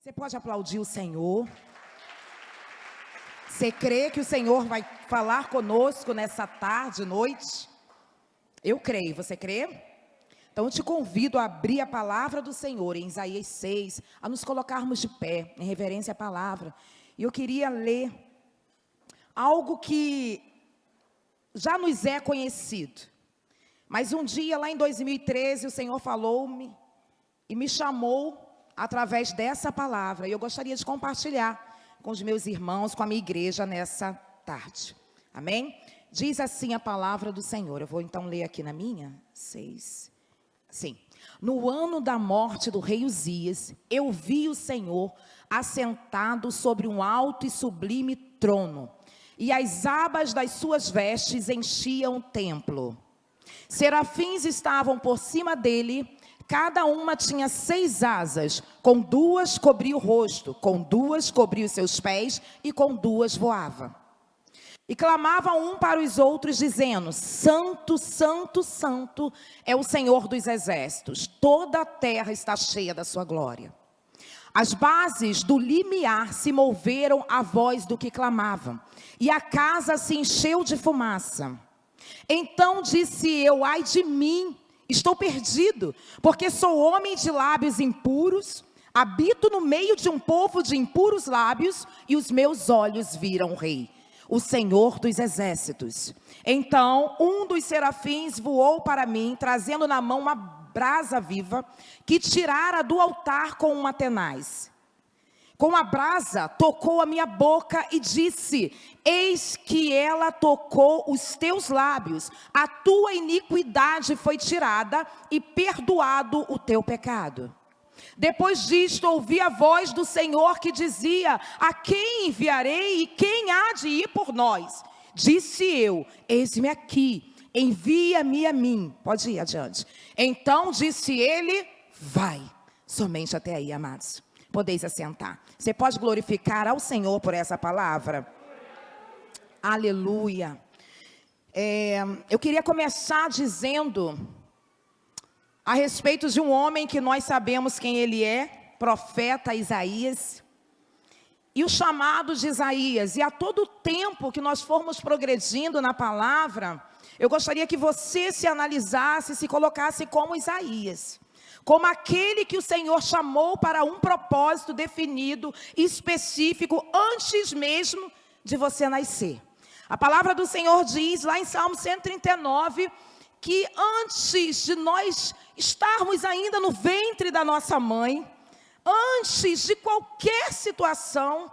Você pode aplaudir o Senhor? Você crê que o Senhor vai falar conosco nessa tarde, noite? Eu creio, você crê? Então eu te convido a abrir a palavra do Senhor em Isaías 6, a nos colocarmos de pé, em reverência à palavra. E eu queria ler algo que já nos é conhecido. Mas um dia, lá em 2013, o Senhor falou-me e me chamou através dessa palavra. E eu gostaria de compartilhar com os meus irmãos, com a minha igreja nessa tarde. Amém? Diz assim a palavra do Senhor. Eu vou então ler aqui na minha 6. Sim. No ano da morte do rei Uzias, eu vi o Senhor assentado sobre um alto e sublime trono, e as abas das suas vestes enchiam o templo. Serafins estavam por cima dele, cada uma tinha 6 asas, com 2 cobria o rosto, com 2 cobria os seus pés, e com 2 voava. E clamavam um para os outros, dizendo: Santo, Santo, Santo é o Senhor dos exércitos, toda a terra está cheia da sua glória. As bases do limiar se moveram à voz do que clamavam, e a casa se encheu de fumaça. Então disse eu: ai de mim, estou perdido, porque sou homem de lábios impuros, habito no meio de um povo de impuros lábios, e os meus olhos viram o rei, o Senhor dos exércitos. Então um dos serafins voou para mim, trazendo na mão uma brasa viva, que tirara do altar com uma tenaz. Com a brasa tocou a minha boca e disse: eis que ela tocou os teus lábios, a tua iniquidade foi tirada e perdoado o teu pecado. Depois disto ouvi a voz do Senhor que dizia: a quem enviarei e quem há de ir por nós? Disse eu: eis-me aqui, envia-me a mim. Pode ir adiante. Então disse ele: vai. Somente até aí, amados. Podeis assentar. Você pode glorificar ao Senhor por essa palavra? Aleluia. Eu queria começar dizendo a respeito de um homem que nós sabemos quem ele é, profeta Isaías. E o chamado de Isaías. E a todo tempo que nós formos progredindo na palavra, eu gostaria que você se analisasse, se colocasse como Isaías. Como aquele que o Senhor chamou para um propósito definido, específico, antes mesmo de você nascer. A palavra do Senhor diz, lá em Salmo 139, que antes de nós estarmos ainda no ventre da nossa mãe, antes de qualquer situação,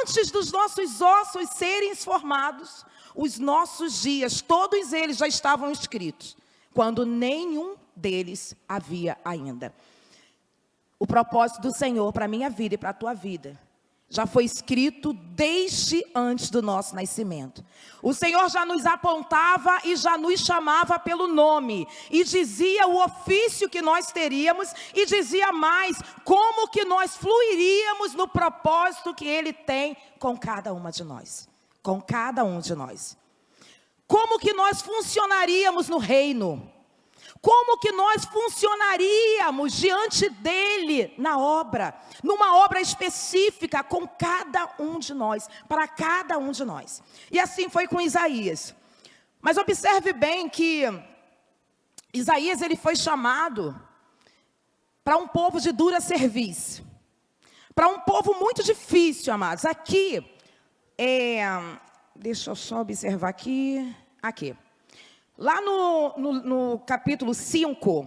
antes dos nossos ossos serem formados, os nossos dias, todos eles já estavam escritos, quando nenhum deles havia ainda. O propósito do Senhor para a minha vida e para a tua vida já foi escrito desde antes do nosso nascimento. O Senhor já nos apontava e já nos chamava pelo nome, e dizia o ofício que nós teríamos, e dizia mais, como que nós fluiríamos no propósito que Ele tem com cada uma de nós. Com cada um de nós. Como que nós funcionaríamos no reino? Como que nós funcionaríamos diante dele na obra, numa obra específica com cada um de nós, para cada um de nós. E assim foi com Isaías. Mas observe bem que Isaías ele foi chamado para um povo de dura serviço, para um povo muito difícil, amados. Aqui, deixa eu só observar aqui. Lá no capítulo 5,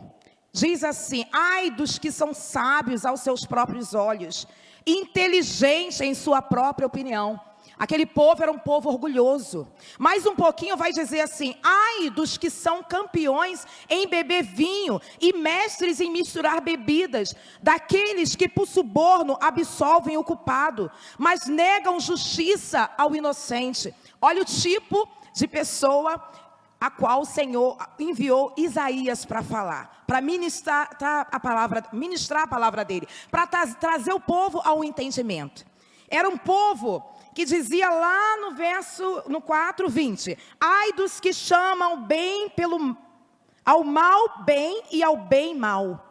diz assim: ai dos que são sábios aos seus próprios olhos, inteligentes em sua própria opinião. Aquele povo era um povo orgulhoso. Mais um pouquinho vai dizer assim: ai dos que são campeões em beber vinho e mestres em misturar bebidas, daqueles que por suborno absolvem o culpado, mas negam justiça ao inocente. Olha o tipo de pessoa a qual o Senhor enviou Isaías para falar, para ministrar a palavra dele, para trazer o povo ao entendimento. Era um povo que dizia lá no 4:20, ai dos que chamam bem ao mal bem e ao bem mal,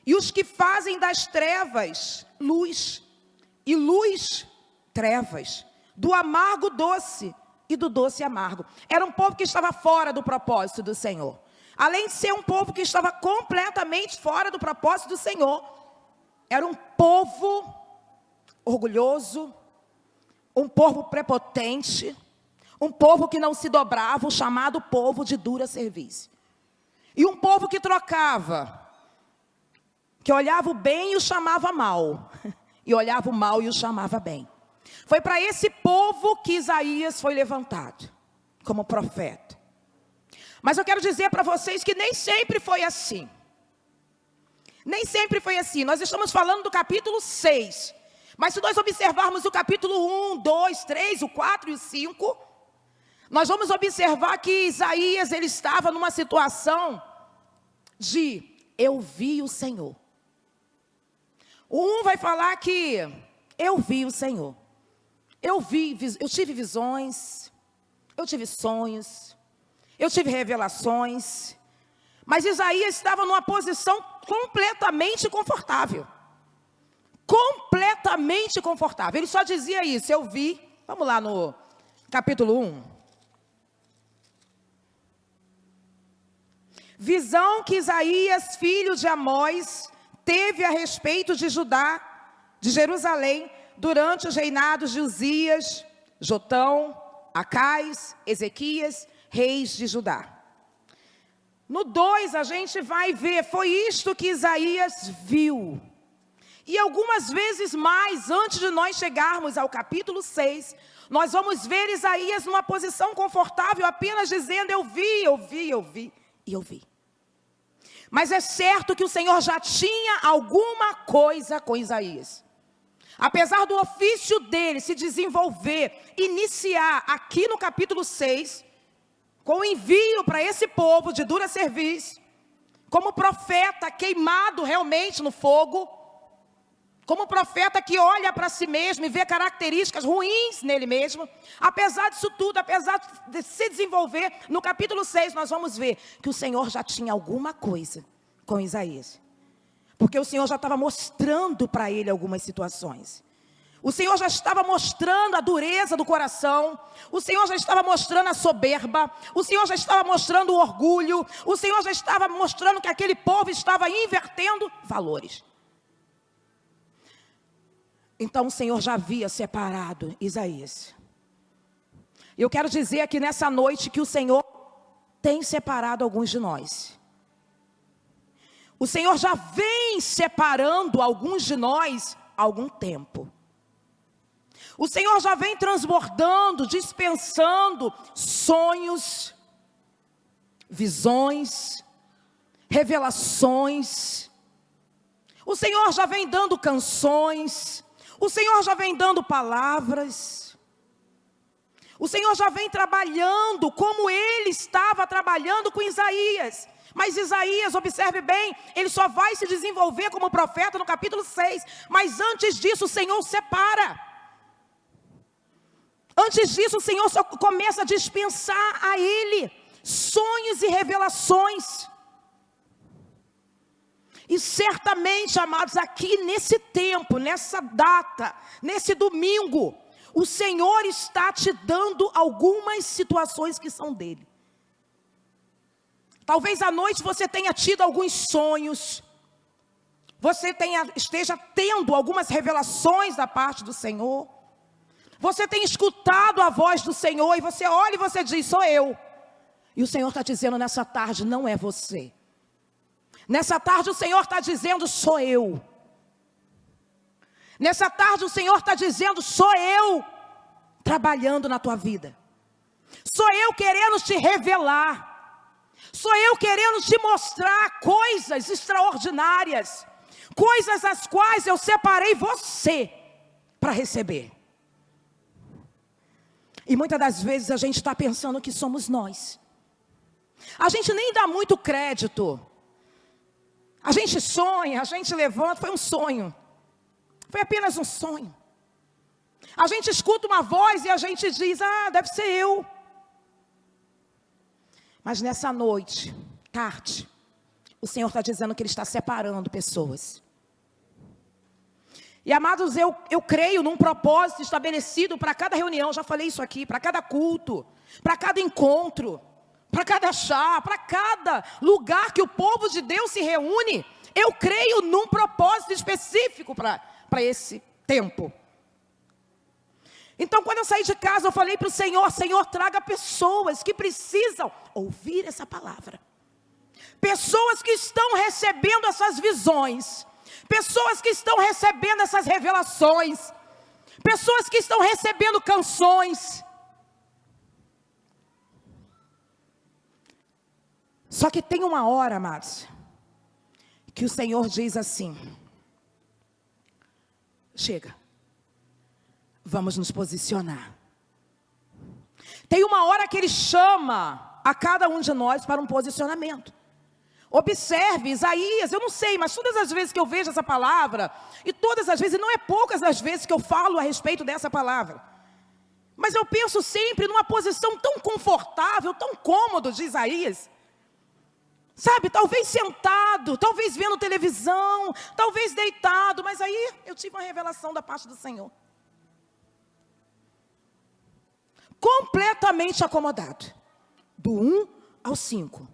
e os que fazem das trevas luz. e luz, trevas, do amargo doce e do doce amargo. Era um povo que estava fora do propósito do Senhor. Além de ser um povo que estava completamente fora do propósito do Senhor, era um povo orgulhoso, um povo prepotente, um povo que não se dobrava, o chamado povo de dura serviço. E um povo que trocava, que olhava o bem e o chamava mal, e olhava o mal e o chamava bem. Foi para esse povo que Isaías foi levantado como profeta. Mas eu quero dizer para vocês que nem sempre foi assim. Nem sempre foi assim. Nós estamos falando do capítulo 6. Mas se nós observarmos o capítulo 1, 2, 3, o 4 e o 5, nós vamos observar que Isaías, ele estava numa situação de eu vi o Senhor. O 1 vai falar que eu vi o Senhor. Eu tive visões, eu tive sonhos, eu tive revelações. Mas Isaías estava numa posição completamente confortável. Completamente confortável. Ele só dizia isso, eu vi. Vamos lá no capítulo 1. Visão que Isaías, filho de Amós, teve a respeito de Judá, de Jerusalém, durante os reinados de Uzias, Jotão, Acais, Ezequias, reis de Judá. No 2 a gente vai ver, foi isto que Isaías viu. E algumas vezes mais, antes de nós chegarmos ao capítulo 6, nós vamos ver Isaías numa posição confortável, apenas dizendo, eu vi. Mas é certo que o Senhor já tinha alguma coisa com Isaías. Apesar do ofício dele se desenvolver, iniciar aqui no capítulo 6, com o envio para esse povo de dura serviço, como profeta queimado realmente no fogo, como profeta que olha para si mesmo e vê características ruins nele mesmo, apesar disso tudo, apesar de se desenvolver, no capítulo 6 nós vamos ver que o Senhor já tinha alguma coisa com Isaías. Porque o Senhor já estava mostrando para ele algumas situações. O Senhor já estava mostrando a dureza do coração. O Senhor já estava mostrando a soberba. O Senhor já estava mostrando o orgulho. O Senhor já estava mostrando que aquele povo estava invertendo valores. Então o Senhor já havia separado Isaías. Eu quero dizer aqui nessa noite que o Senhor tem separado alguns de nós. O Senhor já vem separando alguns de nós há algum tempo. O Senhor já vem transbordando, dispensando sonhos, visões, revelações. O Senhor já vem dando canções. O Senhor já vem dando palavras. O Senhor já vem trabalhando como Ele estava trabalhando com Isaías. Mas Isaías, observe bem, ele só vai se desenvolver como profeta no capítulo 6. Mas antes disso o Senhor separa. Antes disso o Senhor só começa a dispensar a ele sonhos e revelações. E certamente, amados, aqui nesse tempo, nessa data, nesse domingo, o Senhor está te dando algumas situações que são dele. Talvez à noite você tenha tido alguns sonhos. Você esteja tendo algumas revelações da parte do Senhor. Você tem escutado a voz do Senhor e você olha e você diz, sou eu. E o Senhor está dizendo nessa tarde, não é você. Nessa tarde o Senhor está dizendo, sou eu. Nessa tarde o Senhor está dizendo, sou eu trabalhando na tua vida. Sou eu querendo te revelar. Sou eu querendo te mostrar coisas extraordinárias. Coisas as quais eu separei você para receber. E muitas das vezes a gente está pensando que somos nós. A gente nem dá muito crédito. A gente sonha, a gente levanta, foi um sonho. Foi apenas um sonho. A gente escuta uma voz e a gente diz, deve ser eu. Mas nessa noite, tarde, o Senhor está dizendo que Ele está separando pessoas. E amados, eu creio num propósito estabelecido para cada reunião, já falei isso aqui, para cada culto, para cada encontro, para cada chá, para cada lugar que o povo de Deus se reúne. Eu creio num propósito específico para esse tempo. Então, quando eu saí de casa, eu falei para o Senhor: Senhor, traga pessoas que precisam ouvir essa palavra. Pessoas que estão recebendo essas visões. Pessoas que estão recebendo essas revelações. Pessoas que estão recebendo canções. Só que tem uma hora, amados, que o Senhor diz assim: chega, vamos nos posicionar. Tem uma hora que Ele chama a cada um de nós para um posicionamento. Observe Isaías, eu não sei, mas todas as vezes que eu vejo essa palavra, e todas as vezes, e não é poucas as vezes que eu falo a respeito dessa palavra, mas eu penso sempre numa posição tão confortável, tão cômodo de Isaías. Sabe, talvez sentado, talvez vendo televisão, talvez deitado, mas aí eu tive uma revelação da parte do Senhor. Completamente acomodado, do 1 ao 5.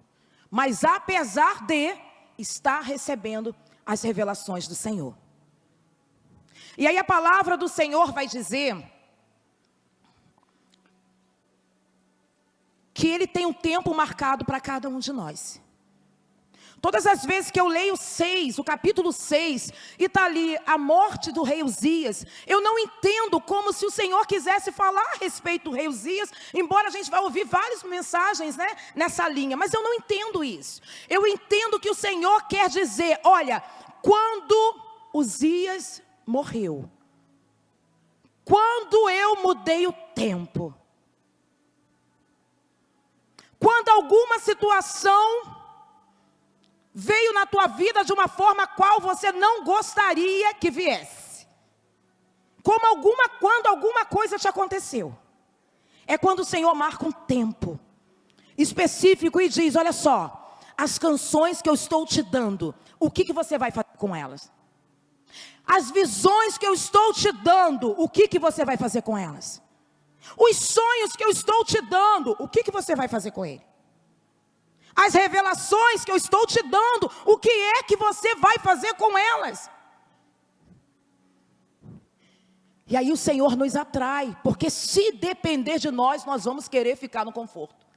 Mas apesar de estar recebendo as revelações do Senhor. E aí a palavra do Senhor vai dizer que Ele tem um tempo marcado para cada um de nós. Todas as vezes que eu leio o capítulo 6, e está ali a morte do rei Uzias, eu não entendo como se o Senhor quisesse falar a respeito do rei Uzias, embora a gente vai ouvir várias mensagens, né, nessa linha, mas eu não entendo isso. Eu entendo que o Senhor quer dizer: olha, quando Uzias morreu, quando eu mudei o tempo, quando alguma situação veio na tua vida de uma forma a qual você não gostaria que viesse, quando alguma coisa te aconteceu, é quando o Senhor marca um tempo específico e diz: olha só, as canções que eu estou te dando, o que você vai fazer com elas? As visões que eu estou te dando, o que você vai fazer com elas? Os sonhos que eu estou te dando, o que você vai fazer com ele? As revelações que eu estou te dando, o que é que você vai fazer com elas? E aí o Senhor nos atrai, porque se depender de nós, nós vamos querer ficar no conforto.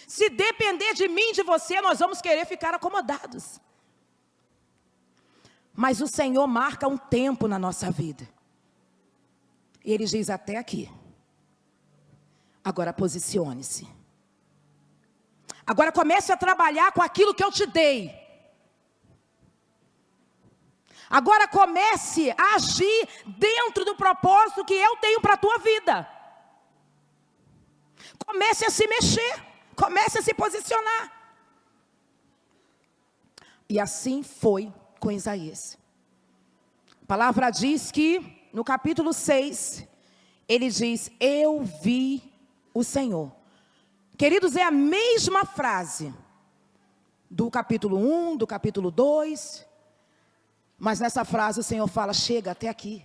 Se depender de mim, de você, nós vamos querer ficar acomodados. Mas o Senhor marca um tempo na nossa vida. E Ele diz: até aqui. Agora posicione-se. Agora comece a trabalhar com aquilo que eu te dei. Agora comece a agir dentro do propósito que eu tenho para a tua vida. Comece a se mexer. Comece a se posicionar. E assim foi com Isaías. A palavra diz que no capítulo 6, ele diz: eu vi o Senhor. Queridos, é a mesma frase do capítulo 1, do capítulo 2. Mas nessa frase o Senhor fala: chega até aqui.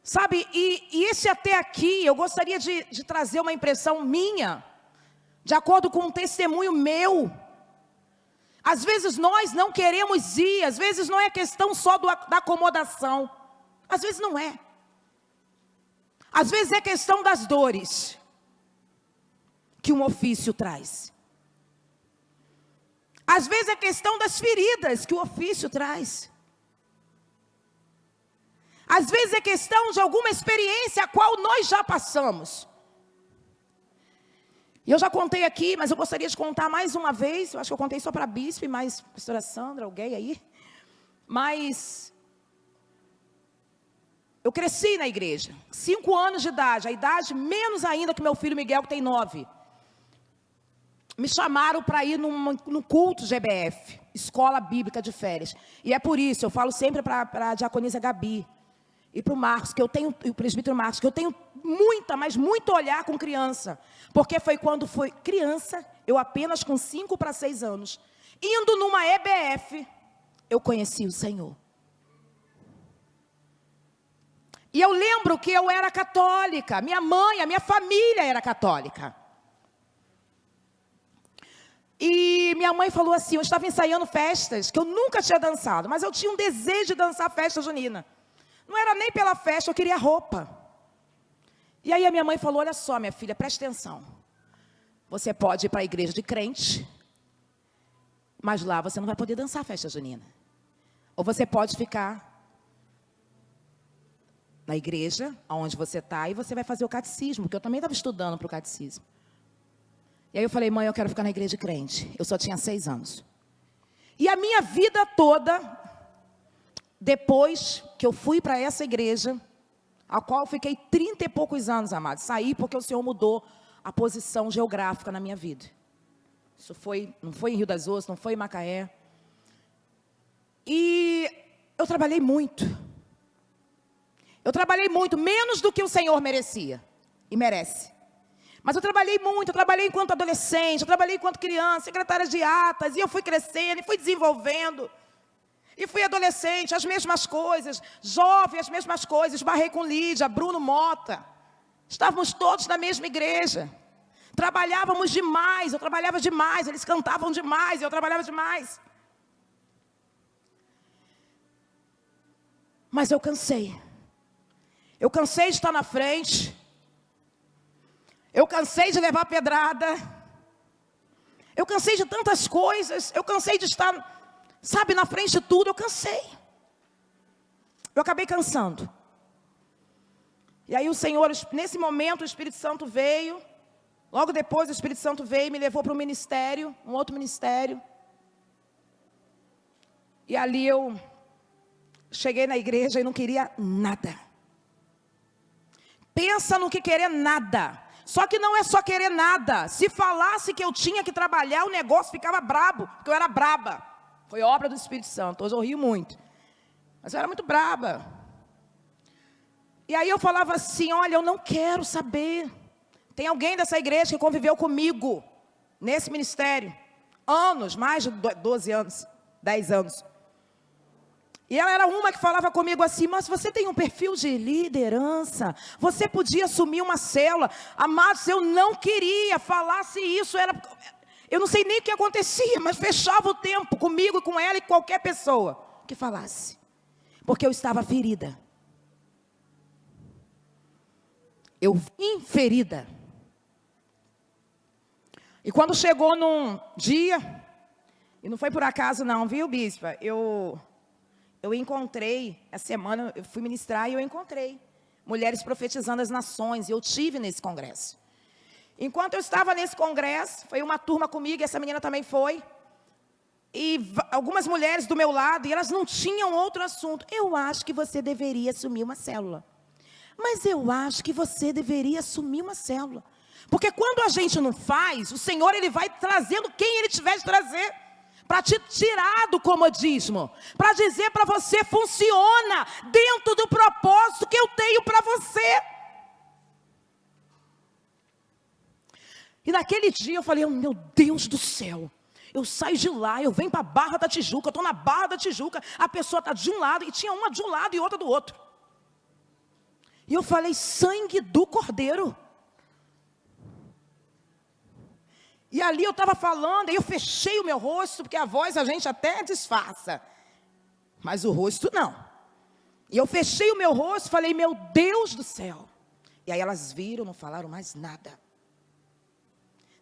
Sabe, e esse até aqui, eu gostaria de trazer uma impressão minha, de acordo com um testemunho meu. Às vezes nós não queremos ir, às vezes não é questão só da acomodação. Às vezes não é. Às vezes é questão das dores que um ofício traz. Às vezes é questão das feridas que o ofício traz. Às vezes é questão de alguma experiência a qual nós já passamos. E eu já contei aqui, mas eu gostaria de contar mais uma vez. Eu acho que eu contei só para a Bispo e mais a pastora Sandra, alguém aí. Mas eu cresci na igreja, 5 anos de idade, a idade menos ainda que meu filho Miguel, que tem 9. Me chamaram para ir num culto GBF, Escola Bíblica de Férias. E é por isso, eu falo sempre para a diaconisa Gabi e para o Marcos, que eu tenho, e o presbítero Marcos, que eu tenho mas muito olhar com criança. Porque foi quando foi criança, eu apenas com 5 para 6 anos, indo numa EBF, eu conheci o Senhor. E eu lembro que eu era católica, minha mãe, a minha família era católica. E minha mãe falou assim, eu estava ensaiando festas, que eu nunca tinha dançado, mas eu tinha um desejo de dançar festa junina. Não era nem pela festa, eu queria roupa. E aí a minha mãe falou, olha só minha filha, preste atenção. Você pode ir para a igreja de crente, mas lá você não vai poder dançar festa junina. Ou você pode ficar na igreja, onde você está, e você vai fazer o catecismo, porque eu também estava estudando para o catecismo. E aí eu falei, mãe, eu quero ficar na igreja de crente. Eu só tinha 6 anos. E a minha vida toda, depois que eu fui para essa igreja, a qual eu fiquei 30 e poucos anos, amados, saí porque o Senhor mudou a posição geográfica na minha vida. Isso não foi em Rio das Ostras, não foi em Macaé. E eu trabalhei muito. Eu trabalhei muito, menos do que o Senhor merecia e merece. Mas eu trabalhei muito, eu trabalhei enquanto adolescente, eu trabalhei enquanto criança, secretária de atas, e eu fui crescendo, e fui desenvolvendo. E fui adolescente, as mesmas coisas, jovem, as mesmas coisas, esbarrei com Lídia, Bruno Mota. Estávamos todos na mesma igreja. Trabalhávamos demais, eu trabalhava demais, eles cantavam demais, eu trabalhava demais. Mas eu cansei. Eu cansei de estar na frente. Eu cansei de levar pedrada. Eu cansei de tantas coisas. Eu cansei de estar, sabe, na frente de tudo. Eu cansei. Eu acabei cansando. E aí o Senhor, nesse momento, o Espírito Santo veio. Logo depois o Espírito Santo veio e me levou para um ministério, um outro ministério. E ali eu cheguei na igreja e não queria nada. Pensa no que querer nada. Só que não é só querer nada. Se falasse que eu tinha que trabalhar, o negócio ficava brabo, porque eu era braba. Foi obra do Espírito Santo. Hoje eu rio muito. Mas eu era muito braba. E aí eu falava assim, olha, eu não quero saber. Tem alguém dessa igreja que conviveu comigo nesse ministério. Anos, mais de 12 anos, 10 anos. E ela era uma que falava comigo assim, mas você tem um perfil de liderança, você podia assumir uma célula. Amados, eu não queria falar se isso era... Eu não sei nem o que acontecia, mas fechava o tempo comigo, com ela e qualquer pessoa que falasse. Porque eu estava ferida. Eu vim ferida. E quando chegou num dia, e não foi por acaso não, viu, bispa? Eu encontrei, essa semana eu fui ministrar e eu encontrei mulheres profetizando as nações, e eu tive nesse congresso. Enquanto eu estava nesse congresso, foi uma turma comigo, essa menina também foi, e algumas mulheres do meu lado, e elas não tinham outro assunto. Eu acho que você deveria assumir uma célula. Mas eu acho que você deveria assumir uma célula. Porque quando a gente não faz, o Senhor ele vai trazendo quem Ele tiver de trazer. Para te tirar do comodismo, para dizer para você, funciona dentro do propósito que eu tenho para você. E naquele dia eu falei, oh, meu Deus do céu, eu saio de lá, eu venho para a Barra da Tijuca, eu estou na Barra da Tijuca, a pessoa está de um lado, e tinha uma de um lado e outra do outro. E eu falei, sangue do Cordeiro. E ali eu estava falando, aí eu fechei o meu rosto, porque a voz a gente até disfarça, mas o rosto não. E eu fechei o meu rosto e falei, meu Deus do céu. E aí elas viram, não falaram mais nada.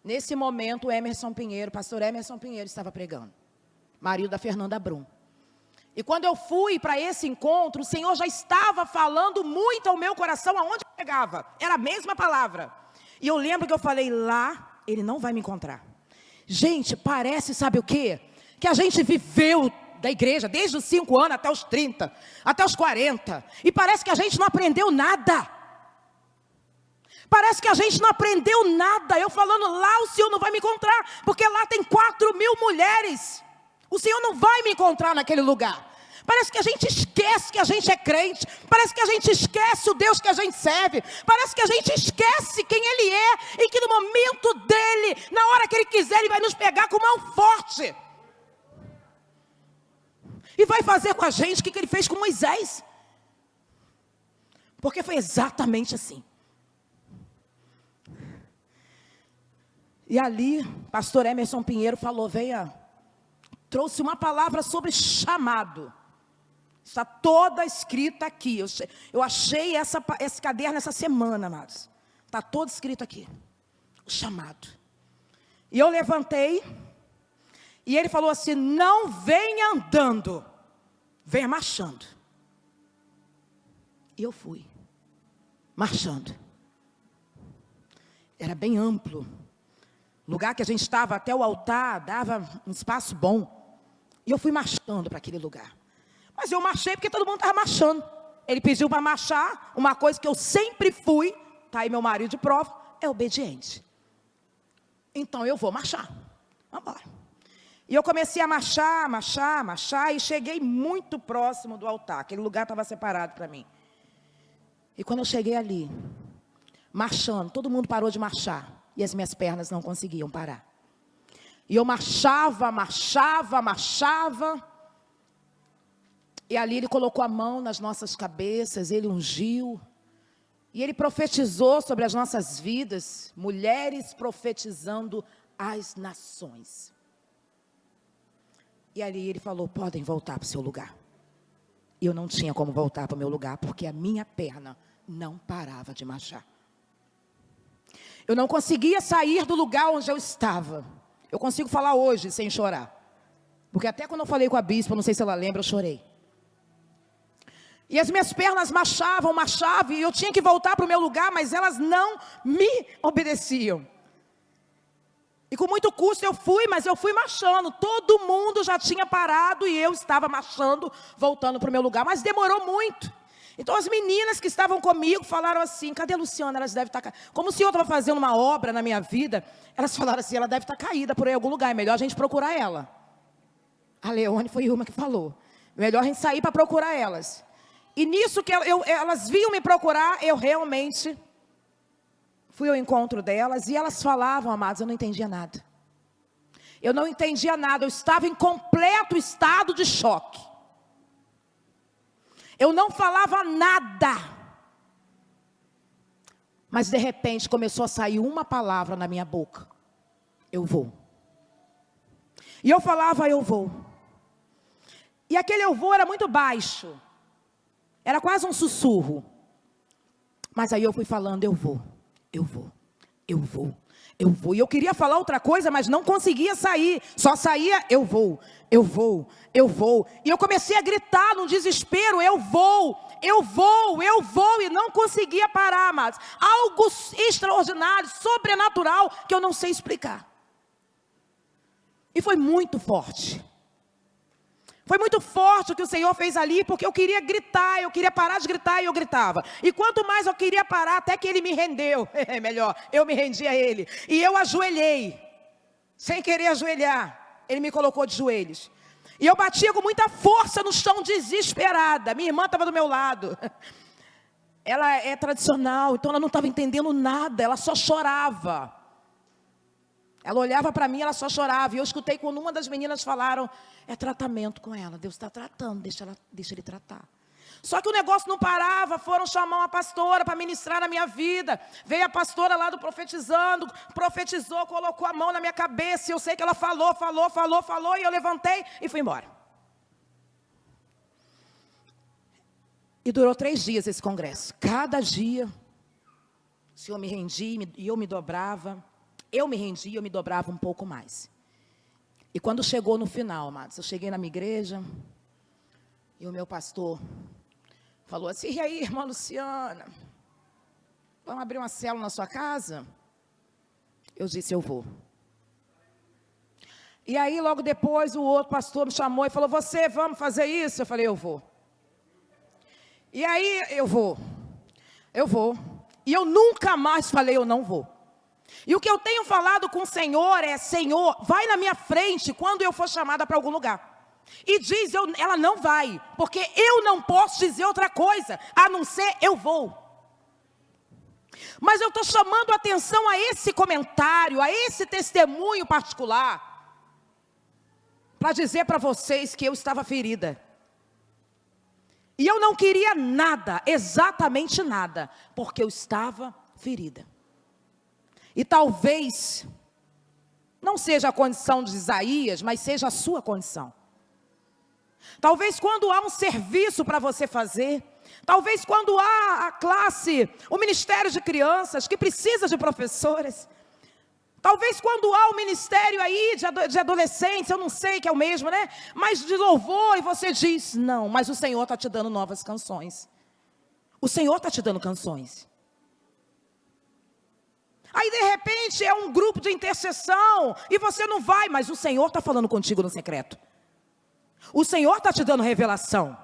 Nesse momento o Emerson Pinheiro, pastor Emerson Pinheiro estava pregando, marido da Fernanda Brum. E quando eu fui para esse encontro, o Senhor já estava falando muito ao meu coração, aonde eu pregava, era a mesma palavra. E eu lembro que eu falei, lá Ele não vai me encontrar. Gente, parece, sabe o quê? Que a gente viveu da igreja desde os 5 anos até os 30, até os 40. E parece que a gente não aprendeu nada. Parece que a gente não aprendeu nada. Eu falando, lá o Senhor não vai me encontrar, porque lá tem 4.000 mulheres. O Senhor não vai me encontrar naquele lugar. Parece que a gente esquece que a gente é crente. Parece que a gente esquece o Deus que a gente serve. Parece que a gente esquece quem Ele é. E que no momento dEle, na hora que Ele quiser, Ele vai nos pegar com mão forte. E vai fazer com a gente o que Ele fez com Moisés. Porque foi exatamente assim. E ali, pastor Emerson Pinheiro falou, venha, trouxe uma palavra sobre chamado. Está toda escrita aqui. Eu achei esse caderno essa semana, amados. Está todo escrito aqui. O chamado. E eu levantei. E ele falou assim, não venha andando. Venha marchando. E eu fui. Marchando. Era bem amplo. O lugar que a gente estava até o altar, dava um espaço bom. E eu fui marchando para aquele lugar. Mas eu marchei porque todo mundo estava marchando. Ele pediu para marchar, uma coisa que eu sempre fui, está aí meu marido de prova, é obediente. Então eu vou marchar. Vamos embora. E eu comecei a marchar, e cheguei muito próximo do altar. Aquele lugar estava separado para mim. E quando eu cheguei ali, marchando, todo mundo parou de marchar. E as minhas pernas não conseguiam parar. E eu marchava. E ali ele colocou a mão nas nossas cabeças, ele ungiu. E ele profetizou sobre as nossas vidas, mulheres profetizando as nações. E ali ele falou, podem voltar para o seu lugar. E eu não tinha como voltar para o meu lugar, porque a minha perna não parava de marchar. Eu não conseguia sair do lugar onde eu estava. Eu consigo falar hoje sem chorar. Porque até quando eu falei com a bispa, não sei se ela lembra, eu chorei. E as minhas pernas marchavam, e eu tinha que voltar para o meu lugar, mas elas não me obedeciam. E com muito custo eu fui, mas eu fui marchando. Todo mundo já tinha parado e eu estava marchando, voltando para o meu lugar. Mas demorou muito. Então as meninas que estavam comigo falaram assim, cadê a Luciana? Elas devem estar... Como o Senhor estava fazendo uma obra na minha vida, elas falaram assim, ela deve estar caída por aí em algum lugar, é melhor a gente procurar ela. A Leone foi uma que falou, melhor a gente sair para procurar elas. E nisso que elas vinham me procurar, eu realmente fui ao encontro delas, e elas falavam, amados, eu não entendia nada. Eu não entendia nada, eu estava em completo estado de choque. Eu não falava nada. Mas de repente começou a sair uma palavra na minha boca. Eu vou. E eu falava, eu vou. E aquele eu vou era muito baixo. Era quase um sussurro. Mas aí eu fui falando, eu vou. Eu vou. Eu vou. Eu vou. E eu queria falar outra coisa, mas não conseguia sair. Só saía, eu vou. Eu vou. Eu vou. E eu comecei a gritar num desespero, eu vou. Eu vou. Eu vou. E não conseguia parar, amados. Algo extraordinário, sobrenatural, que eu não sei explicar. E foi muito forte. Foi muito forte o que o Senhor fez ali, porque eu queria gritar, eu queria parar de gritar e eu gritava. E quanto mais eu queria parar, até que Ele me rendeu. Melhor, eu me rendi a Ele. E eu ajoelhei, sem querer ajoelhar. Ele me colocou de joelhos. E eu batia com muita força no chão, desesperada. Minha irmã estava do meu lado. Ela é tradicional, então ela não estava entendendo nada, ela só chorava. Ela olhava para mim, ela só chorava. E eu escutei quando uma das meninas falaram, é tratamento com ela, Deus está tratando, deixa Ele tratar. Só que o negócio não parava, foram chamar uma pastora para ministrar na minha vida. Veio a pastora lá do Profetizando, profetizou, colocou a mão na minha cabeça. E eu sei que ela falou, e eu levantei e fui embora. E durou 3 dias esse congresso. Cada dia, o Senhor me rendia e eu me dobrava. Eu me rendia e eu me dobrava um pouco mais. E quando chegou no final, amados, eu cheguei na minha igreja e o meu pastor falou assim, e aí, irmã Luciana, vamos abrir uma célula na sua casa? Eu disse, eu vou. E aí, logo depois, o outro pastor me chamou e falou, vamos fazer isso? Eu falei, eu vou. E aí, eu vou. E eu nunca mais falei, eu não vou. E o que eu tenho falado com o Senhor é, Senhor, vai na minha frente quando eu for chamada para algum lugar. E diz, ela não vai, porque eu não posso dizer outra coisa, a não ser eu vou. Mas eu estou chamando a atenção a esse comentário, a esse testemunho particular, para dizer para vocês que eu estava ferida. E eu não queria nada, exatamente nada, porque eu estava ferida. E talvez não seja a condição de Isaías, mas seja a sua condição. Talvez quando há um serviço para você fazer, talvez quando há a classe, o ministério de crianças, que precisa de professores, talvez quando há o ministério aí de adolescentes, eu não sei que é o mesmo, né? Mas de louvor, e você diz, não, mas o Senhor está te dando novas canções. O Senhor está te dando canções. Aí de repente é um grupo de intercessão, e você não vai, mas o Senhor está falando contigo no secreto. O Senhor está te dando revelação.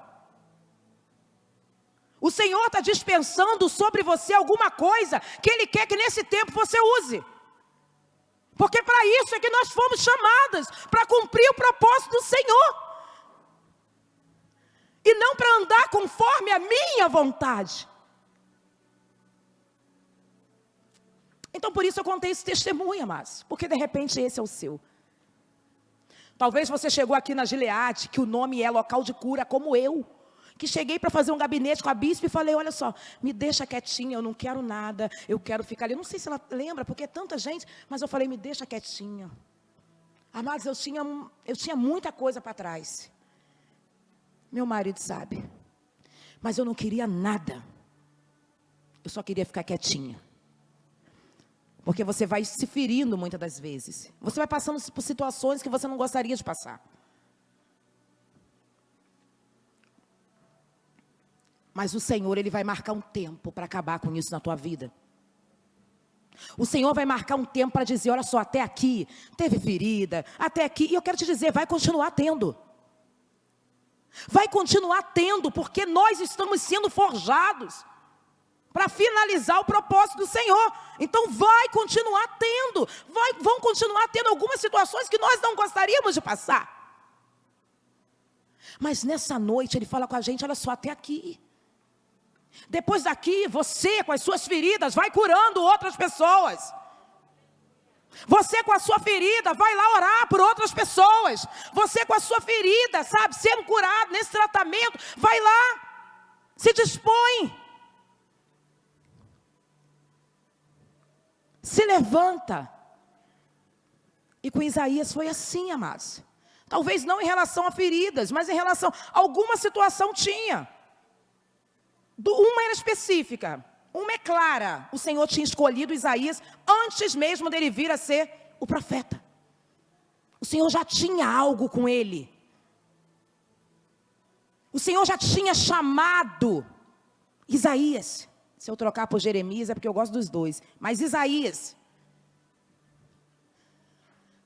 O Senhor está dispensando sobre você alguma coisa que Ele quer que nesse tempo você use. Porque para isso é que nós fomos chamadas, para cumprir o propósito do Senhor. E não para andar conforme a minha vontade. Então por isso eu contei esse testemunho, amados, porque de repente esse é o seu. Talvez você chegou aqui na Gileade, que o nome é local de cura, como eu. Que cheguei para fazer um gabinete com a bispa e falei, olha só, me deixa quietinha, eu não quero nada, eu quero ficar ali. Eu não sei se ela lembra, porque é tanta gente, mas eu falei, me deixa quietinha. Amados, eu tinha muita coisa para trás. Meu marido sabe. Mas eu não queria nada. Eu só queria ficar quietinha. Porque você vai se ferindo muitas das vezes. Você vai passando por situações que você não gostaria de passar. Mas o Senhor, Ele vai marcar um tempo para acabar com isso na tua vida. O Senhor vai marcar um tempo para dizer, olha só, até aqui teve ferida, até aqui. E eu quero te dizer, vai continuar tendo. Vai continuar tendo, porque nós estamos sendo forjados para finalizar o propósito do Senhor. Então vai continuar tendo. Vão continuar tendo algumas situações que nós não gostaríamos de passar. Mas nessa noite Ele fala com a gente, olha só, até aqui. Depois daqui, você com as suas feridas vai curando outras pessoas. Você com a sua ferida vai lá orar por outras pessoas. Você com a sua ferida, sabe, sendo curado nesse tratamento, vai lá, se dispõe. Se levanta. E com Isaías foi assim, amados. Talvez não em relação a feridas, mas em relação a alguma situação tinha. Uma era específica, uma é clara. O Senhor tinha escolhido Isaías antes mesmo dele vir a ser o profeta. O Senhor já tinha algo com ele. O Senhor já tinha chamado Isaías. Se eu trocar por Jeremias é porque eu gosto dos dois. Mas Isaías.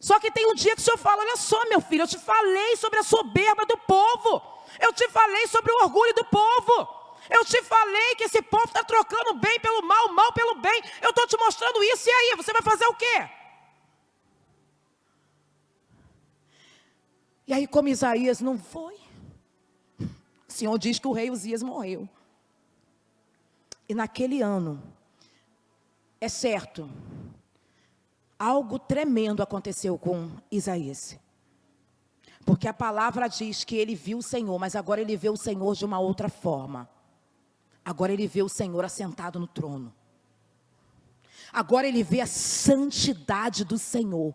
Só que tem um dia que o Senhor fala, olha só meu filho, eu te falei sobre a soberba do povo. Eu te falei sobre o orgulho do povo. Eu te falei que esse povo está trocando bem pelo mal, mal pelo bem. Eu estou te mostrando isso, e aí? Você vai fazer o quê? E aí, como Isaías não foi, o Senhor diz que o rei Uzias morreu. E naquele ano, é certo, algo tremendo aconteceu com Isaías. Porque a palavra diz que ele viu o Senhor, mas agora ele vê o Senhor de uma outra forma. Agora ele vê o Senhor assentado no trono. Agora ele vê a santidade do Senhor.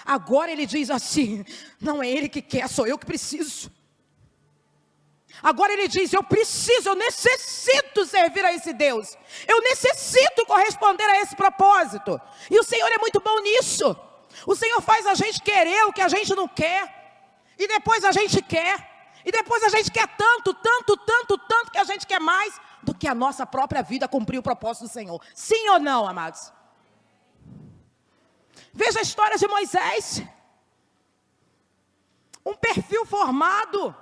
Agora ele diz assim, não é Ele que quer, sou eu que preciso. Agora ele diz, eu necessito servir a esse Deus. Eu necessito corresponder a esse propósito. E o Senhor é muito bom nisso. O Senhor faz a gente querer o que a gente não quer. E depois a gente quer. E depois a gente quer tanto que a gente quer mais do que a nossa própria vida cumprir o propósito do Senhor. Sim ou não, amados? Veja a história de Moisés. Um perfil formado.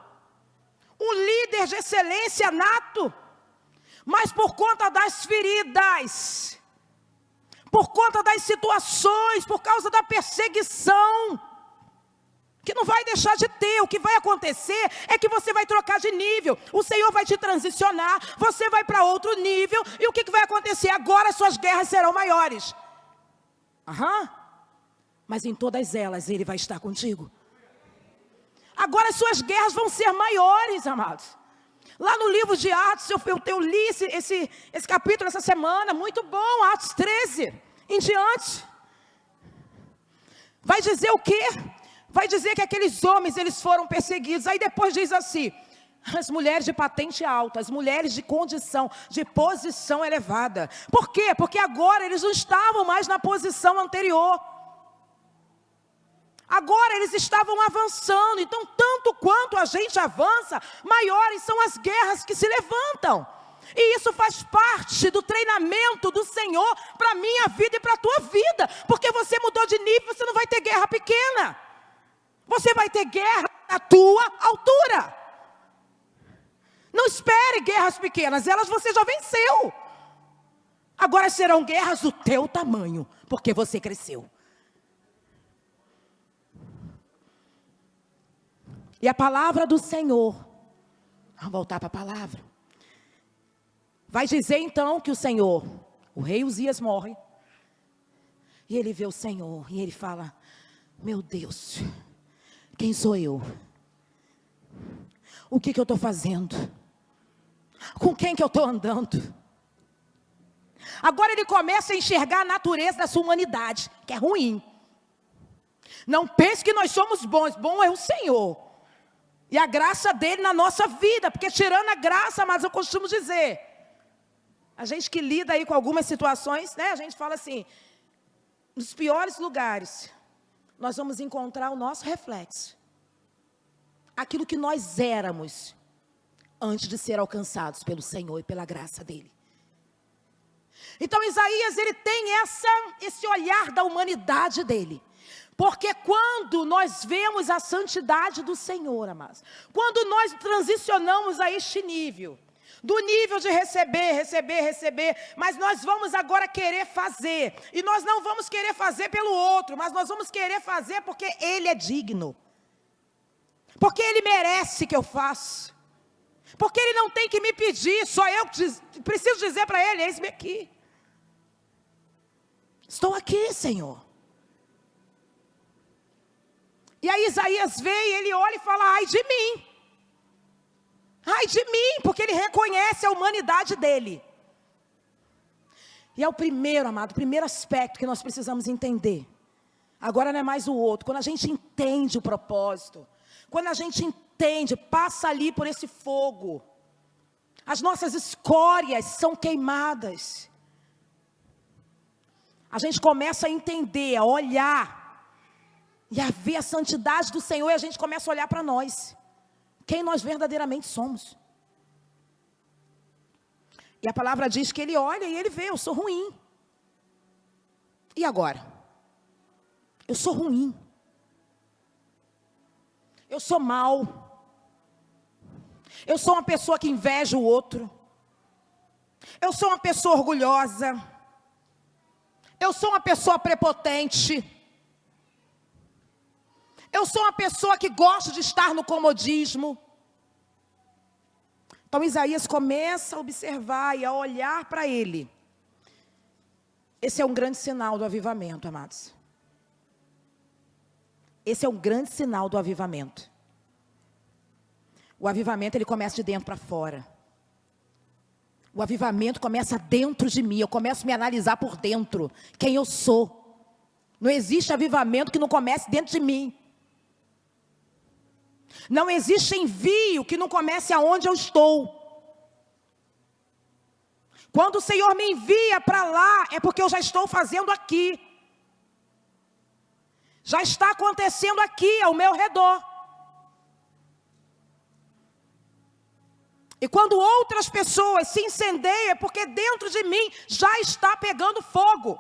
Um líder de excelência nato. Mas por conta das feridas, por conta das situações, por causa da perseguição, que não vai deixar de ter, o que vai acontecer é que você vai trocar de nível, o Senhor vai te transicionar, você vai para outro nível, e o que vai acontecer? Agora as suas guerras serão maiores. Mas em todas elas Ele vai estar contigo. Agora as suas guerras vão ser maiores, amados. Lá no livro de Atos, eu li esse capítulo essa semana, muito bom, Atos 13, em diante. Vai dizer o quê? Vai dizer que aqueles homens, eles foram perseguidos. Aí depois diz assim, as mulheres de patente alta, as mulheres de condição, de posição elevada. Por quê? Porque agora eles não estavam mais na posição anterior. Agora eles estavam avançando. Então, tanto quanto a gente avança, maiores são as guerras que se levantam. E isso faz parte do treinamento do Senhor para a minha vida e para a tua vida. Porque você mudou de nível, você não vai ter guerra pequena. Você vai ter guerra à tua altura. Não espere guerras pequenas, elas você já venceu. Agora serão guerras do teu tamanho, porque você cresceu. E a palavra do Senhor, vamos voltar para a palavra, vai dizer então que o Senhor, o rei Uzias morre, e ele vê o Senhor, e ele fala, meu Deus, quem sou eu? O que eu estou fazendo? Com quem que eu estou andando? Agora ele começa a enxergar a natureza da sua humanidade, que é ruim. Não pense que nós somos bons, bom é o Senhor. E a graça dele na nossa vida, porque tirando a graça, mas eu costumo dizer, a gente que lida aí com algumas situações, né, a gente fala assim, nos piores lugares, nós vamos encontrar o nosso reflexo. Aquilo que nós éramos, antes de ser alcançados pelo Senhor e pela graça dele. Então Isaías, ele tem esse olhar da humanidade dele. Porque quando nós vemos a santidade do Senhor, amados, quando nós transicionamos a este nível, do nível de receber, mas nós vamos agora querer fazer, e nós não vamos querer fazer pelo outro, mas nós vamos querer fazer porque ele é digno, porque ele merece que eu faça, porque ele não tem que me pedir, só eu preciso dizer para ele, eis-me aqui, estou aqui, Senhor. E aí Isaías vê e ele olha e fala, ai de mim, porque ele reconhece a humanidade dele. E é o primeiro, amado, o primeiro aspecto que nós precisamos entender. Agora não é mais o outro, quando a gente entende o propósito, quando a gente entende, passa ali por esse fogo, as nossas escórias são queimadas. A gente começa a entender, a olhar, e a ver a santidade do Senhor, e a gente começa a olhar para nós. Quem nós verdadeiramente somos. E a palavra diz que ele olha e ele vê, eu sou ruim. E agora? Eu sou ruim. Eu sou mau. Eu sou uma pessoa que inveja o outro. Eu sou uma pessoa orgulhosa. Eu sou uma pessoa prepotente. Eu sou uma pessoa que gosta de estar no comodismo. Então Isaías começa a observar e a olhar para ele. Esse é um grande sinal do avivamento, amados. Esse é um grande sinal do avivamento. O avivamento, ele começa de dentro para fora. O avivamento começa dentro de mim. Eu começo a me analisar por dentro. Quem eu sou. Não existe avivamento que não comece dentro de mim. Não existe envio que não comece aonde eu estou. Quando o Senhor me envia para lá, é porque eu já estou fazendo aqui. Já está acontecendo aqui, ao meu redor. E quando outras pessoas se incendeiam, é porque dentro de mim já está pegando fogo.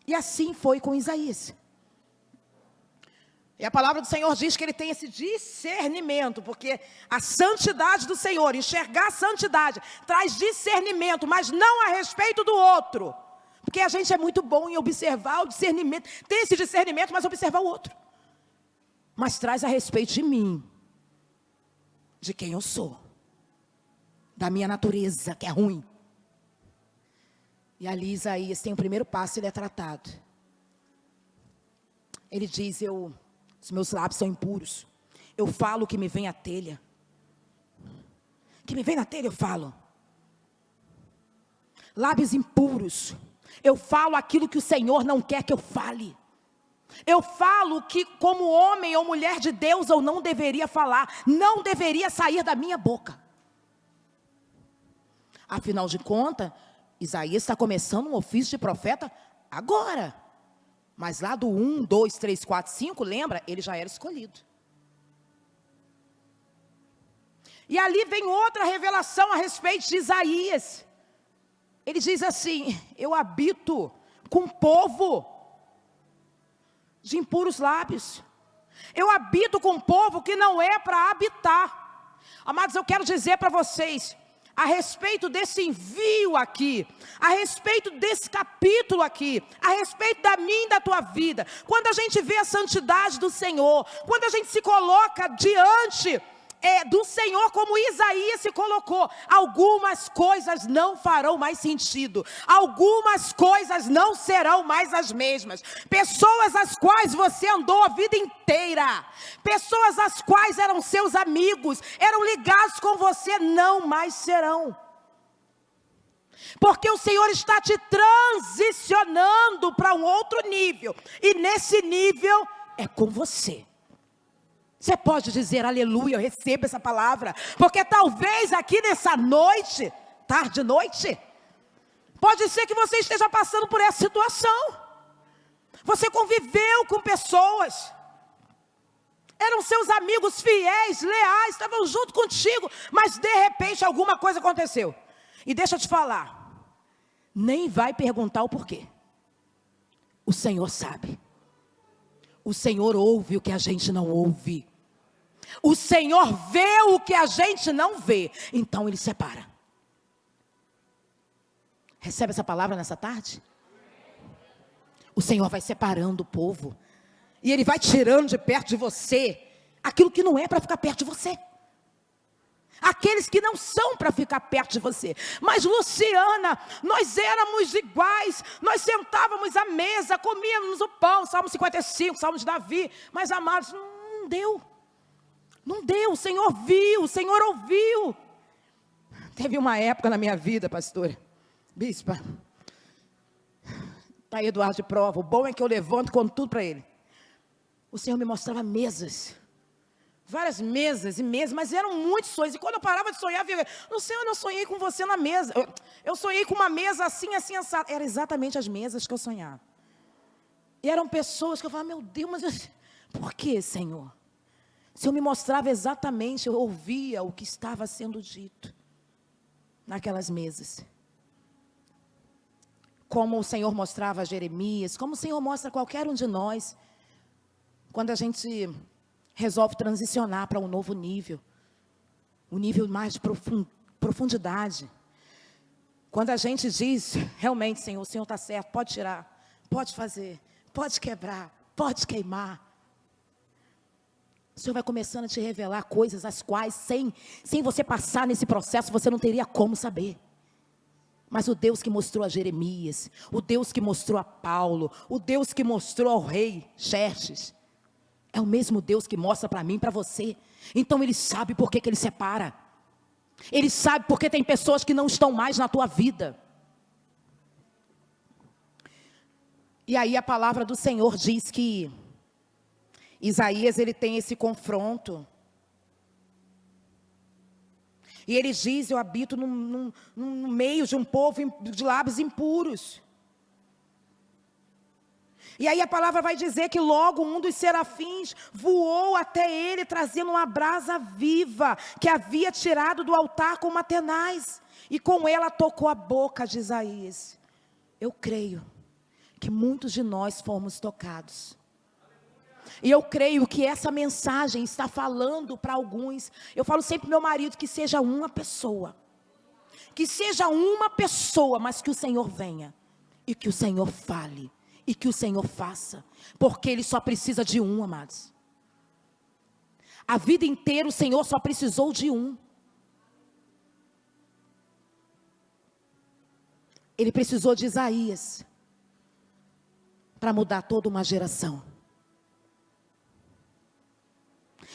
E assim foi com Isaías. E a palavra do Senhor diz que ele tem esse discernimento, porque a santidade do Senhor, enxergar a santidade, traz discernimento, mas não a respeito do outro. Porque a gente é muito bom em observar o discernimento, ter esse discernimento, mas observar o outro. Mas traz a respeito de mim, de quem eu sou, da minha natureza, que é ruim. E ali Isaías tem o primeiro passo, ele é tratado. Ele diz, os meus lábios são impuros. Eu falo o que me vem à telha. que me vem na telha, eu falo. Lábios impuros. Eu falo aquilo que o Senhor não quer que eu fale. Eu falo que como homem ou mulher de Deus eu não deveria falar. Não deveria sair da minha boca. Afinal de contas, Isaías está começando um ofício de profeta agora. Mas lá do 1, 2, 3, 4, 5, lembra? Ele já era escolhido. E ali vem outra revelação a respeito de Isaías. Ele diz assim: eu habito com povo de impuros lábios. Eu habito com povo que não é para habitar. Amados, eu quero dizer para vocês, a respeito desse envio aqui, a respeito desse capítulo aqui, a respeito da minha e da tua vida, quando a gente vê a santidade do Senhor, quando a gente se coloca diante do Senhor, como Isaías se colocou, algumas coisas não farão mais sentido, algumas coisas não serão mais as mesmas. Pessoas as quais você andou a vida inteira, pessoas as quais eram seus amigos, eram ligados com você, não mais serão. Porque o Senhor está te transicionando para um outro nível, e nesse nível é com você. Você pode dizer aleluia, eu recebo essa palavra, porque talvez aqui nessa noite, tarde e noite, pode ser que você esteja passando por essa situação. Você conviveu com pessoas, eram seus amigos fiéis, leais, estavam junto contigo, mas de repente alguma coisa aconteceu. E deixa eu te falar, nem vai perguntar o porquê. O Senhor sabe. O Senhor ouve o que a gente não ouve. O Senhor vê o que a gente não vê. Então Ele separa. Recebe essa palavra nessa tarde? O Senhor vai separando o povo. E Ele vai tirando de perto de você aquilo que não é para ficar perto de você. Aqueles que não são para ficar perto de você. Mas Luciana, nós éramos iguais. Nós sentávamos à mesa, comíamos o pão. Salmo 55, Salmo de Davi. Mas amados, não deu. Não deu, o Senhor viu, o Senhor ouviu. Teve uma época na minha vida, pastora, bispa, está aí Eduardo de prova, o bom é que eu levanto e conto tudo para ele. O Senhor me mostrava mesas, várias mesas e mesas, mas eram muitos sonhos. E quando eu parava de sonhar, eu no Senhor, eu sonhei com você na mesa. Eu sonhei com uma mesa assim, assim, assada. Eram exatamente as mesas que eu sonhava. E eram pessoas que eu falava, meu Deus, mas por que, Senhor? Se eu me mostrava exatamente, eu ouvia o que estava sendo dito naquelas mesas. Como o Senhor mostrava a Jeremias, como o Senhor mostra a qualquer um de nós, quando a gente resolve transicionar para um novo nível, um nível mais de profundidade. Quando a gente diz, realmente, Senhor, o Senhor está certo, pode tirar, pode fazer, pode quebrar, pode queimar. O Senhor vai começando a te revelar coisas as quais, sem você passar nesse processo, você não teria como saber. Mas o Deus que mostrou a Jeremias, o Deus que mostrou a Paulo, o Deus que mostrou ao rei Xerxes, é o mesmo Deus que mostra para mim e para você. Então Ele sabe por que Ele separa. Ele sabe porque tem pessoas que não estão mais na tua vida. E aí a palavra do Senhor diz que Isaías, ele tem esse confronto. E ele diz, eu habito no meio de um povo de lábios impuros. E aí a palavra vai dizer que logo um dos serafins voou até ele, trazendo uma brasa viva, que havia tirado do altar com uma tenaz. E com ela tocou a boca de Isaías. Eu creio que muitos de nós fomos tocados. E eu creio que essa mensagem está falando para alguns. Eu falo sempre para meu marido que seja uma pessoa. Que seja uma pessoa, mas que o Senhor venha. E que o Senhor fale. E que o Senhor faça. Porque Ele só precisa de um, amados. A vida inteira o Senhor só precisou de um. Ele precisou de Isaías. Para mudar toda uma geração.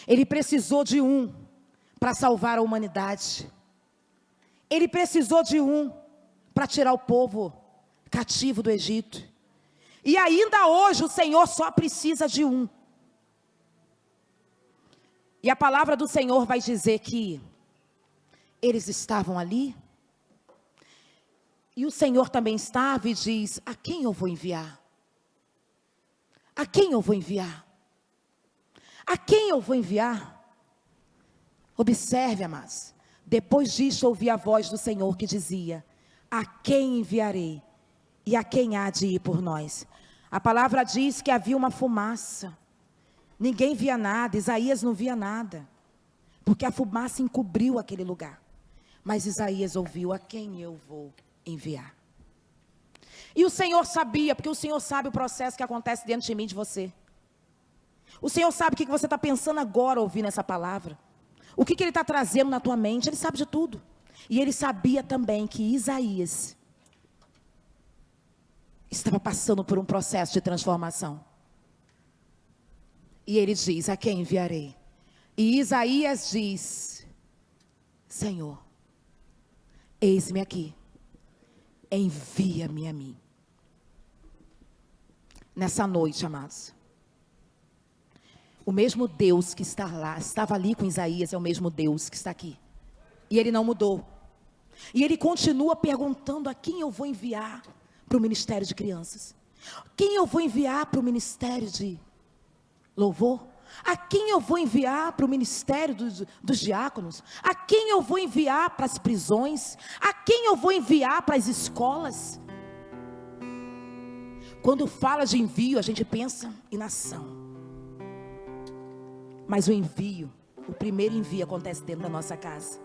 Ele precisou de um para salvar a humanidade. Ele precisou de um para tirar o povo cativo do Egito. E ainda hoje o Senhor só precisa de um. E a palavra do Senhor vai dizer que eles estavam ali. E o Senhor também estava e diz: a quem eu vou enviar? A quem eu vou enviar? A quem eu vou enviar? Observe, amados. Depois disso ouvi a voz do Senhor que dizia: a quem enviarei? E a quem há de ir por nós? A palavra diz que havia uma fumaça. Ninguém via nada, Isaías não via nada, porque a fumaça encobriu aquele lugar. Mas Isaías ouviu: a quem eu vou enviar? E o Senhor sabia, porque o Senhor sabe o processo que acontece dentro de mim e de você. O Senhor sabe o que você está pensando agora ouvindo essa palavra. O que Ele está trazendo na tua mente, Ele sabe de tudo. E Ele sabia também que Isaías estava passando por um processo de transformação. E Ele diz: a quem enviarei? E Isaías diz: Senhor, eis-me aqui, envia-me a mim. Nessa noite, amados, o mesmo Deus que está lá, estava ali com Isaías, é o mesmo Deus que está aqui. E Ele não mudou. E Ele continua perguntando: a quem eu vou enviar para o ministério de crianças? Quem eu vou enviar para o ministério de louvor? A quem eu vou enviar para o ministério dos diáconos? A quem eu vou enviar para as prisões? A quem eu vou enviar para as escolas? Quando fala de envio, a gente pensa em nação. Mas o envio, o primeiro envio acontece dentro da nossa casa.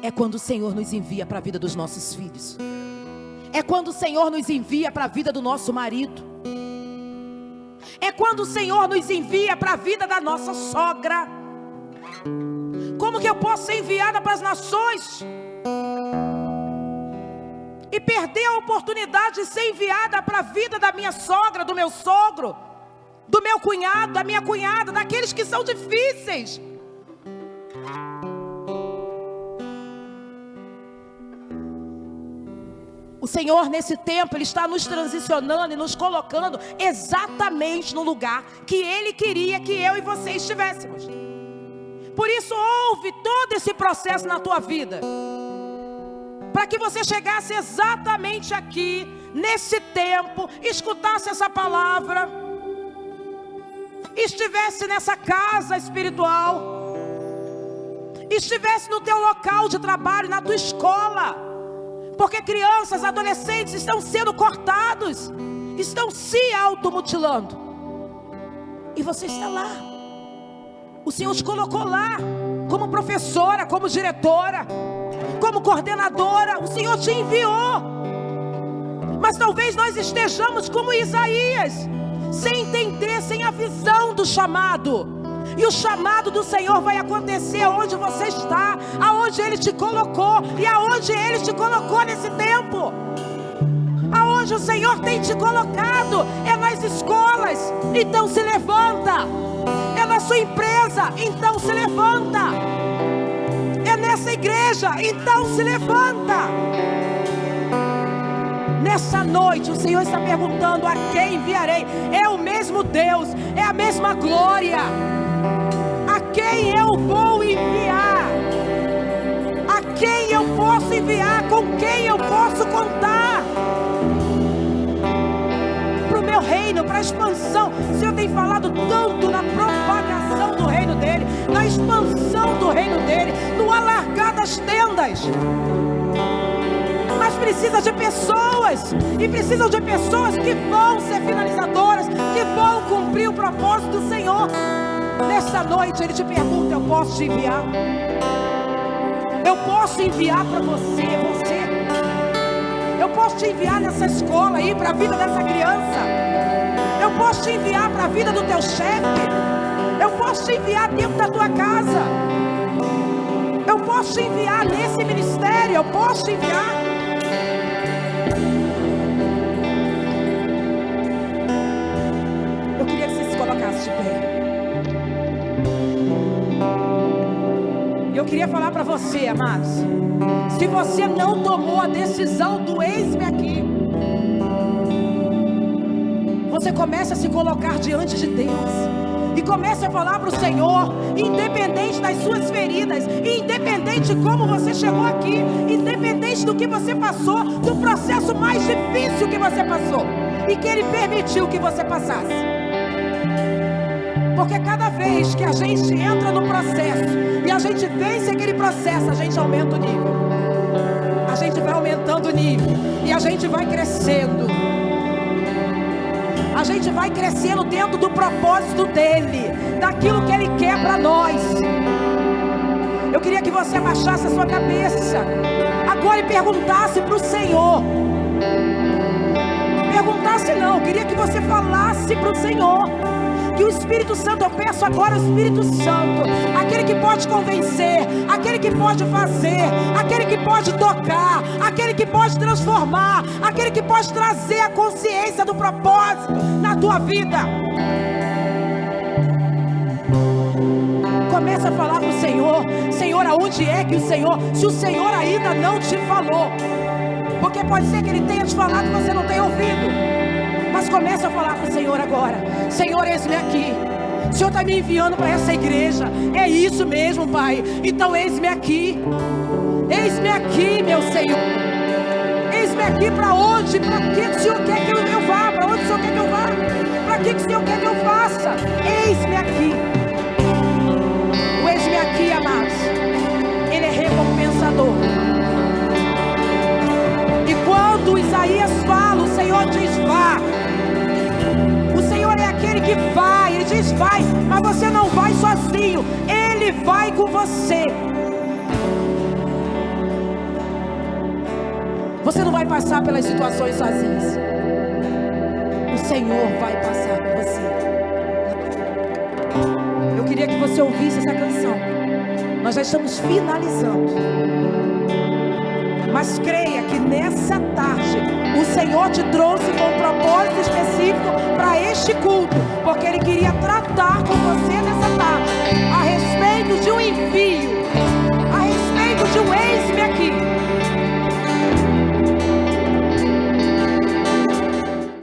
É quando o Senhor nos envia para a vida dos nossos filhos. É quando o Senhor nos envia para a vida do nosso marido. É quando o Senhor nos envia para a vida da nossa sogra. Como que eu posso ser enviada para as nações e perder a oportunidade de ser enviada para a vida da minha sogra, do meu sogro, do meu cunhado, da minha cunhada, daqueles que são difíceis? O Senhor nesse tempo, Ele está nos transicionando e nos colocando exatamente no lugar que Ele queria que eu e você estivéssemos. Por isso houve todo esse processo na tua vida, para que você chegasse exatamente aqui, nesse tempo, escutasse essa palavra, estivesse nessa casa espiritual, estivesse no teu local de trabalho, na tua escola. Porque crianças, adolescentes estão sendo cortados, estão se automutilando. E você está lá. O Senhor te colocou lá, como professora, como diretora, como coordenadora. O Senhor te enviou. Mas talvez nós estejamos como Isaías, sem entender, sem a visão do chamado. E o chamado do Senhor vai acontecer aonde você está, aonde Ele te colocou e aonde Ele te colocou nesse tempo. Aonde o Senhor tem te colocado é nas escolas, então se levanta. É na sua empresa, então se levanta. É nessa igreja, então se levanta. Nessa noite o Senhor está perguntando: a quem enviarei? É o mesmo Deus, é a mesma glória. A quem eu vou enviar? A quem eu posso enviar? Com quem eu posso contar? Para o meu reino, para a expansão. O Senhor tem falado tanto na propagação do reino dEle, na expansão do reino dEle, no alargar das tendas. Mas precisa de pessoas, e precisam de pessoas que vão ser finalizadoras, que vão cumprir o propósito do Senhor. Nessa noite Ele te pergunta: eu posso te enviar? Eu posso enviar para você? Eu posso te enviar nessa escola aí, para a vida dessa criança? Eu posso te enviar para a vida do teu chefe? Eu posso te enviar dentro da tua casa? Eu posso te enviar nesse ministério? Eu posso te enviar? Eu queria que você se colocasse de pé. queria falar para você, amados, se você não tomou a decisão do eis-me aqui, você começa a se colocar diante de Deus e começa a falar para o Senhor, independente das suas feridas, independente de como você chegou aqui, independente do que você passou, do processo mais difícil que você passou e que Ele permitiu que você passasse. Porque cada vez que a gente entra no processo e a gente vence aquele processo, a gente aumenta o nível. A gente vai aumentando o nível e a gente vai crescendo. A gente vai crescendo dentro do propósito dEle, daquilo que Ele quer para nós. Eu queria que você abaixasse a sua cabeça agora e perguntasse para o Senhor. Perguntasse não, eu queria que você falasse para o Senhor. Que o Espírito Santo, eu peço agora o Espírito Santo, aquele que pode convencer, aquele que pode fazer, aquele que pode tocar, aquele que pode transformar, aquele que pode trazer a consciência do propósito na tua vida. Começa a falar para o Senhor: Senhor, aonde é que o Senhor, se o Senhor ainda não te falou, porque pode ser que Ele tenha te falado e você não tenha ouvido. Mas começa a falar para o Senhor agora: Senhor, eis-me aqui. O Senhor está me enviando para essa igreja. É isso mesmo, Pai. Então eis-me aqui. Eis-me aqui, meu Senhor. Eis-me aqui para onde? Para que o Senhor quer que eu vá? Para onde o Senhor quer que eu vá? Para que o Senhor quer que eu faça? Eis-me aqui. O eis-me aqui, amados, Ele é recompensador. E quando Isaías fala, o Senhor diz: vá. O Senhor é aquele que vai. Ele diz: vai, mas você não vai sozinho. Ele vai com você. Você não vai passar pelas situações sozinhos. O Senhor vai passar com você. Eu queria que você ouvisse essa canção. Nós já estamos finalizando. Mas creia que nessa tarde o Senhor te trouxe com um propósito específico para este culto, porque Ele queria tratar com você nessa tarde a respeito de um envio.